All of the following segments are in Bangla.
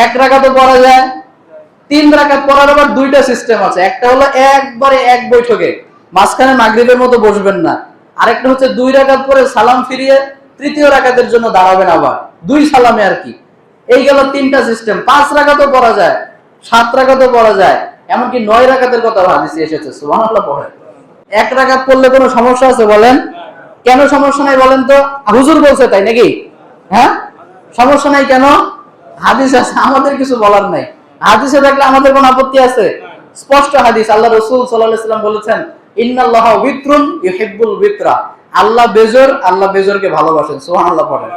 এক রাকাতও পড়া যায়, 3 রাকাত পড়ার আবার দুইটা সিস্টেম আছে। একটা হলো একবারে এক বৈঠকে মাঝখানে মাগরিবের মতো বসবেন না, আরেকটা হচ্ছে 2 রাকাত পরে সালাম ফিরিয়ে তৃতীয় রাকাতের জন্য দাঁড়াবেন, আবার 2 সালামে আর কি। এই গেল 3টা সিস্টেম। 5 রাকাতও পড়া যায়, 7 রাকাতও পড়া যায়, এমনকি 9 রাকাতের কথা হাদিসে এসেছে। সুবহানাল্লাহ পড়েন। 1 রাকাত পড়লে কোনো সমস্যা আছে বলেন? কেন সমস্যা নাই বলেন তো? হুজুর বলছে তাই নাকি? হ্যাঁ, সমস্যা নাই কেন? হাদিস আছে, আমাদের কিছু বলার নাই। হাদিসে দেখলে আমাদের কোন আপত্তি আছে? স্পষ্ট হাদিস, আল্লাহ রাসূল সাল্লাল্লাহু আলাইহি ওয়াসাল্লাম বলেছেন, ইন্নাল্লাহা উইত্রুন ইউহিব্বুল উইত্রা। আল্লাহ বেজোর, আল্লাহ বেজোরকে ভালোবাসেন। সুবহানাল্লাহ পড়েন।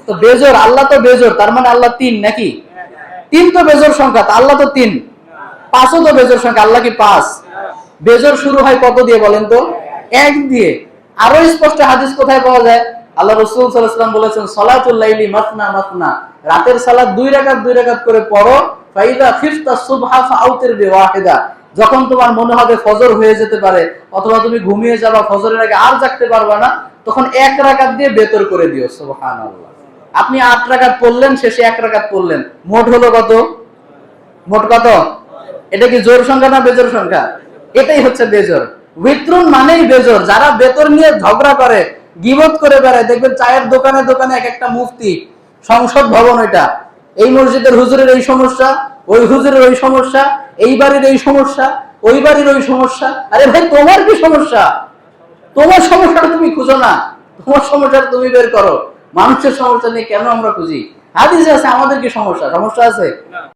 তো বেজোর, আল্লাহ তো বেজোর, তার মানে আল্লাহ 3 নাকি? 3 তো বেজোর সংখ্যা, আল্লাহ তো 3। 5ও তো বেজোর সংখ্যা, আল্লাহ কি 5? বেজোর শুরু হয় কত দিয়ে বলেন তো? 1 দিয়ে। আরো স্পষ্ট হাদিস কোথায় পাওয়া যায়? আল্লাহ রাসূল সাল্লাল্লাহু আলাইহি ওয়াসাল্লাম বলেছেন, সালাতুল লাইলি মাসনা মাসনা। রাতের সালাত 2 রাকাত 2 রাকাত করে পড়ো। ফাইদা খিফতা সুবহা ফাউতির বিওয়াহিদা। যখন তোমার মনে হবে ফজর হয়ে যেতে পারে, অথবা তুমি ঘুমিয়ে যাবা, ফজরের আগে আর জাগতে পারবা না, তখন 1 রাকাত দিয়ে বেতর করে দিও। সুবহানাল্লাহ। আপনি 8 রাকাত পড়লেন, শেষে 1 রাকাত পড়লেন, মোট হলো কত? মোট কত? এটা কি জোর সংখ্যা না বেজোর সংখ্যা? এটাই হচ্ছে বেজোর। বিতরণ মানেই বেজোর। যারা বেতর নিয়ে ঝগড়া করে, গীবত করে বেড়ায়, দেখবেন চায়ের দোকানে দোকানে এক একটা মুফতি, সংসদ ভবন এটা, এই মসজিদের হুজুরের এই সমস্যা, ওই হুজুরের ওই সমস্যা, এই বাড়ির এই সমস্যা, ওই বাড়ির ওই সমস্যা। আরে ভাই, তোমার কি সমস্যা? তোমার সমস্যাটা তুমি খুঁজো না, তোমার সমস্যাটা তুমি বের করো। মানুষের সমস্যা নিয়ে কেন আমরা খুঁজি? হাদিসে আছে আমাদের কি সমস্যা? সমস্যা আছে?